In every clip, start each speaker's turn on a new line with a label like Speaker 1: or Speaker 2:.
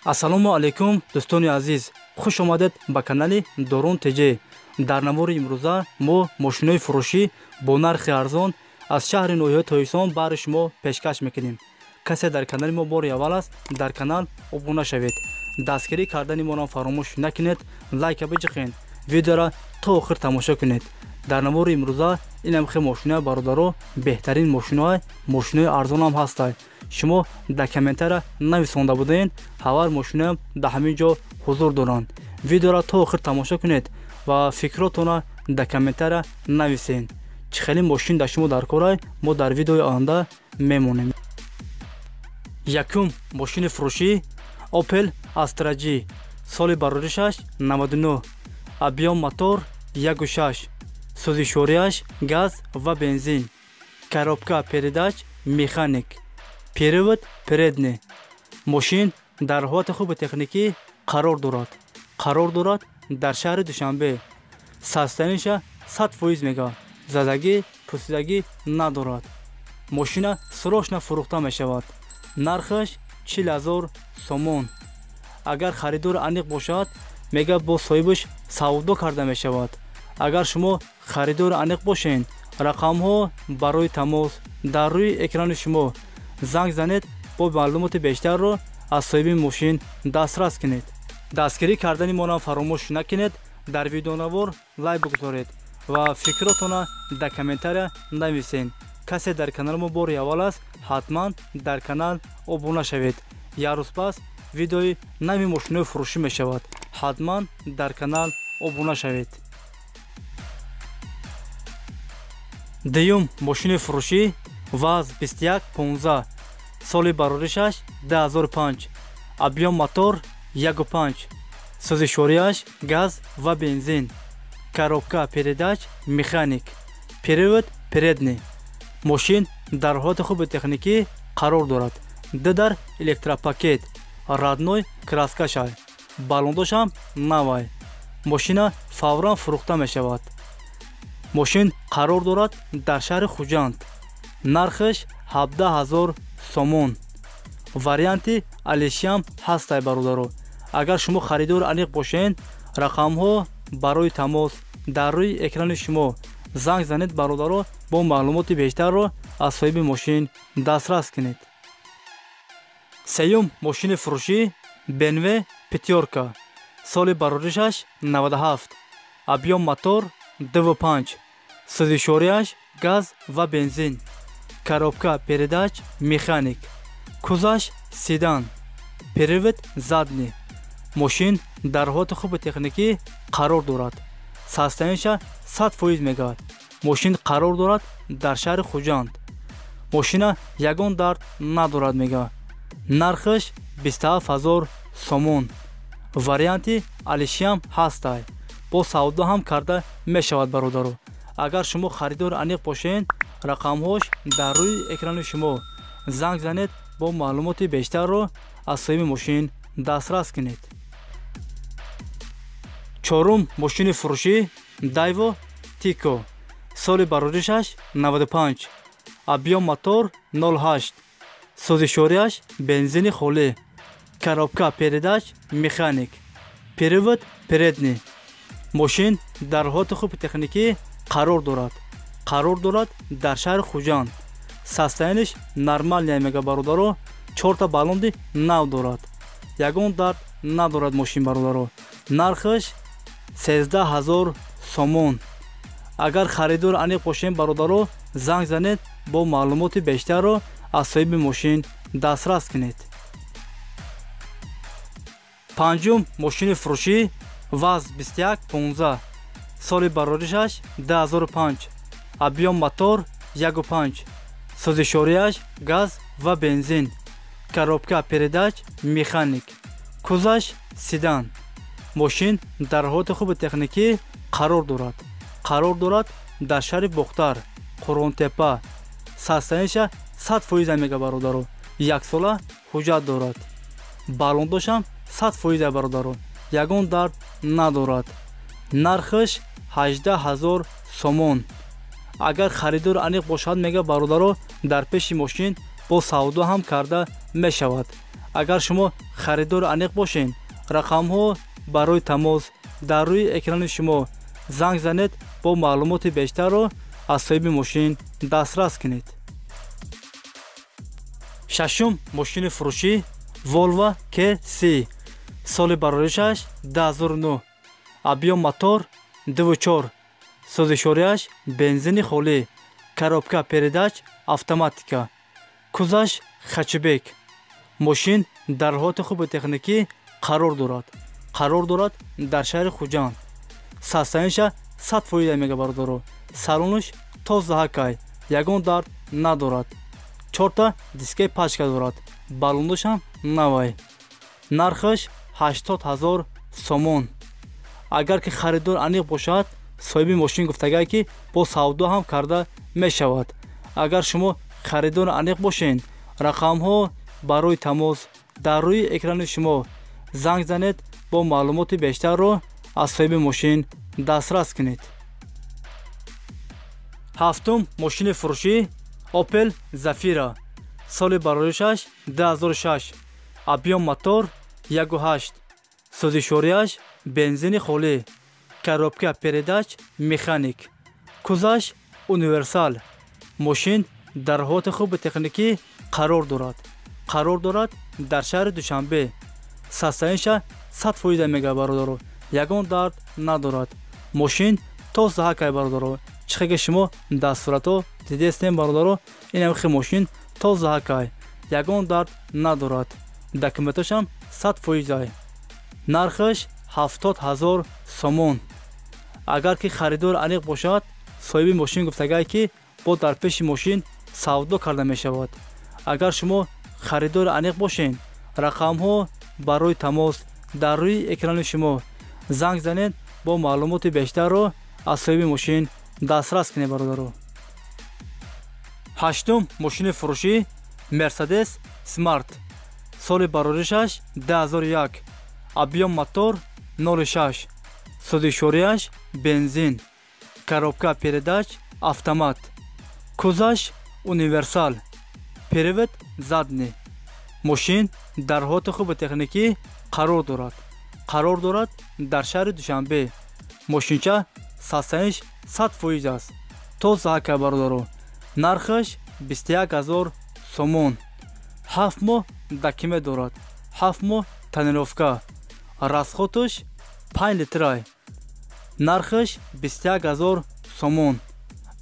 Speaker 1: ассалому алайкум дӯстони азиз, хуш омадед ба канали Дорун ТЖ. дар навори имрӯза мо мошинои фурӯшӣ бо нархи арзон аз шаҳри ноҳияи Тоисон баҳри шумо пешкаш мекунем. касе дар канали мо бори аввал аст, дар канал обуна шавед, дастгирӣ кардани моро фаромӯш накунед, лайка биҷиқед, видеоро то охир тамошо кунед. дар навори имрӯза инам хе мошинаи бародаро беҳтарин мошинаи арзон ҳам ҳастанд. шумо дар комментария нависонда будед, ҳавар мошинаам дар ҳамин ҷо ҳузур доранд. видеоро то охир тамошо кунед ва фикротонро дар комментария нависед. чӣ хели мошин дар шумо дар кор аст, мо дар видеои оянда мемонем. якум мошини фурӯшӣ Opel Astra G, соли бароришаш 99, объем мотор 1.6, сӯзишворияш газ ва бензин, коробка передач механик, перевод передний. мошин дар ҳолати хуби техникӣ қарор дорад дар шаҳри Душанбе. состояниеша 100% мегӯяд, задагӣ пусидагӣ надорад. мошина срочно фурӯхта мешавад. нархаш 40,000 сомон. агар харидор аниқ бошад, мега бо соҳибаш савдо карда мешавад. агар шумо харидор аниқ бошед, рақамҳо барои тамос дар рӯи экрани шумо. занг занед, бо маълумоти бештарро аз соҳиби мошин дастрас кунед. дастгирӣ кардани моро фаромӯш накунед, дар видеонавор лайк бигузоред ва фикротонро дар комментария нависед. касе дар канали мо бори аввал аст, ҳатман дар канал обуна шавед. як рӯз пас видеои нави мошинои фурӯшӣ мешавад. ҳатман дар канал обуна шавед. дуюм мошини фурӯшӣ ВАЗ 2115, соли бароришаш 2005, объем мотор 1.5, сӯзишворияш газ ва бензин, коробка передач механик, перевод передний. мошин дар ҳолати хуби техникӣ қарор дорад. дидар электропакет, радной краскашай, балондошам навай. мошина фавран фурӯхта мешавад. мошин қарор дорад дар шаҳри Хуҷанд. нархаш 17,000 сомон. варианти алишиам ҳастай бародаро. агар шумо харидор аниқ бошед, рақамҳо барои тамос дар рӯи экрани шумо. занг занед бародаро, бо маълумоти бештарро аз соҳиби мошин дастрас кунед. сеюм мошини фурӯшӣ BMW пятёрка, соли бароришаш 97, объем мотор 2.5, сӯзишворияш газ ва бензин, коробка передач механик, кузаш седан, перевод задний. мошин дар ҳолати хуби техникӣ қарор дорад. состояниеша 100% мегӯяд. мошин қарор дорад дар шаҳри Хуҷанд. мошина ягон дард надорад мегӯяд. нархаш 27,000 сомон. варианти алишиам ҳастай. бо савдо ҳам карда мешавад бародаро. агар шумо харидор аниқ бошед, рақамҳош дар рӯи экрани шумо. занг занед, бо маълумоти бештарро аз соҳиби мошин дастрас кунед. чорум мошини фурӯшӣ Daewoo Tico, соли бароришаш 95, объем мотор 0.8, сӯзишворияш бензини холӣ, коробка передач механик, перевод передний. мошин дар ҳолати хуби техникӣ қарор дорад дар шаҳри Хуҷанд. состояниш нормалия мега бародаро. 4 балонди нав дорад. ягон дард надорад мошин бародаро. нархаш 13,000 сомон. агар харидор аниқ бошед бародаро, занг занед, бо маълумоти бештарро аз соҳиби мошин дастрас кунед. панҷум мошини фурӯшӣ ВАЗ 2115, соли бароришаш 2005, объем мотор 1.5, сӯзишворияш газ ва бензин, коробка передач механик, кузаш седан. мошин дар ҳолати хуби техникӣ қарор дорад дар шаҳри Бухтар, Қуронтепа. состояниеша 100% мега бародаро. 1 сола ҳуҷҷат дорад. балондошам 100% бародаро. ягон дард надорад. нархаш 18,000 сомон. агар харидор аниқ бошад, мега бародаро, дар пеши мошин бо савдо ҳам карда мешавад. агар шумо харидори аниқ бошед, рақамҳо барои тамос дар рӯи экрани шумо занг занед, бо маълумоти бештарро аз соҳиби мошин дастрас кунед. шашум, мошини фурӯшӣ Volvo K30, соли бароришаш 2009, объём мотор 2.4, сӯзишворияш бензини холӣ, коробка передач автоматика, кузаш хачбек. мошин дар ҳолати хуби техникӣ қарор дорад дар шаҳри Хуҷанд. састаниша 100% мега бародаро. салониш тозаҳакай, ягон дард надорад. 4 дискаи пачка дорад. балонашам навай. нархаш 80 000 сомон. агар ки харидор аниқ бошад, соҳиби мошин гуфтагае ки бо савдо ҳам карда мешавад. агар шумо харидор аниқ бошед, рақамҳо барои тамос дар рӯи экрани шумо занг занед, бо маълумоти бештарро аз соҳиби мошин дастрас кунед. ҳафтум, мошини фурӯшӣ Opel Zafira, соли бароришаш 2006, объём мотор 1.8, сӯзишворияш бензини холӣ, коробка передач механик, кузаш универсал. мошин дар ҳолати хуби техникӣ қарор дорад дар шаҳри Душанбе. састаниша 100% мега бародаро. ягон дард надорад. мошин тозаҳакай бародаро. чихеги шумо дастурато дидестем бародаро. инам хи мошин тозаҳакай, ягон дард надорад. документашам 100%. нархаш 70 000 сомон. агар ки харидор аниқ бошад, соҳиби мошин гуфтагае ки бо дар пеши мошин савдо карда мешавад. агар шумо харидори аниқ бошед, рақамҳо барои тамос дар рӯи экрани шумо занг занед, бо маълумоти бештарро аз соҳиби мошин дастрас кунед бародаро. ҳаштум, мошини фурӯшӣ Mercedes Smart, соли бароришаш 2001, объём мотор 0.6, сӯзишворияш бензин, коробка передач автомат, кузаш универсал, привод задний. мошин дар ҳолати хуби техникӣ қарор дорад дар шаҳри Душанбе. мошинча састаниш 100% аст. тозаҳакай бародаро. нархаш 21 000 сомон. 7 моҳ документ дорад. 7 моҳ тонировка. расходаш 5 литрай. нархаш 21 000 сомон.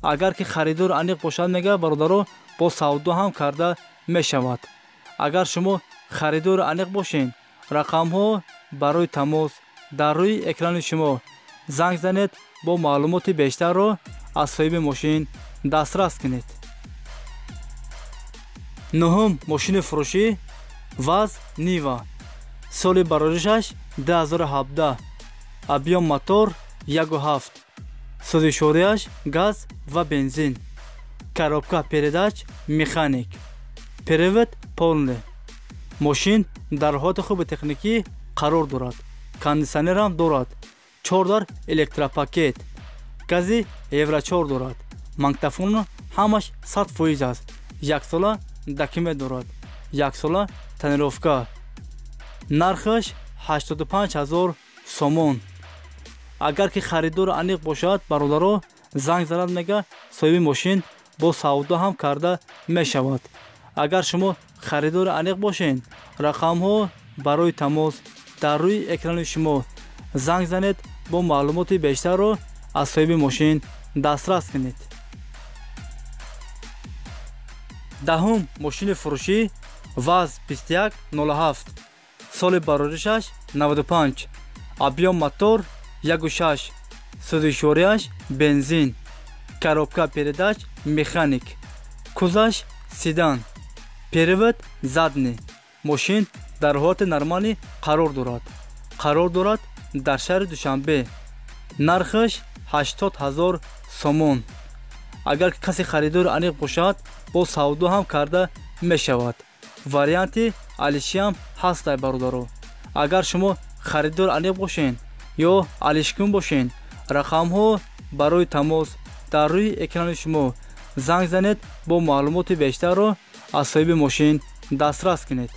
Speaker 1: агар ки харидор аниқ бошад, мега бародаро, бо савдо ҳам карда мешавад. агар шумо харидори аниқ бошед, рақамҳо барои тамос дар рӯи экрани шумо занг занед, бо маълумоти бештарро аз соҳиби мошин дастрас кунед. нуҳум, мошини фурӯшӣ Vaz Niva, соли бароришаш 2017, объём мотор 1.7, сӯзишворияш газ ва бензин, коробка передач механик, привод полный. мошин дар ҳолати хуби техникӣ қарор дорад. кондитсионерам дорад. 4 электропакет, гази Евро 4 дорад. магнитофон ҳамаш 100% аст. 1 сола документ дорад. 1 сола тонировка. нархаш 85 000 сомон. агар ки харидор аниқ бошад, бародаро, занг занад, мега соҳиби мошин бо савдо ҳам карда мешавад. агар шумо харидори аниқ бошед, рақамҳо барои тамос дар рӯи экрани шумо занг занед, бо маълумоти бештарро аз соҳиби мошин дастрас кунед. даҳум, мошини фурӯшӣ Vaz 2107, соли бароришаш 95, объём мотор 1.6, сӯзишворияш бензин, коробка передач механик, кузаш седан, привод задний. мошин дар ҳолати нормалӣ қарор дорад дар шаҳри Душанбе. нархаш 80 000 сомон. агар ки касе харидори аниқ бошад, бо савдо ҳам карда мешавад. варианти алишиам ҳастай бародаро. агар шумо харидор аниқ бошед ё алишкун бошед, рақамҳо барои тамос дар рӯи экрани шумо занг занед, бо маълумоти бештарро аз соҳиби мошин дастрас кунед.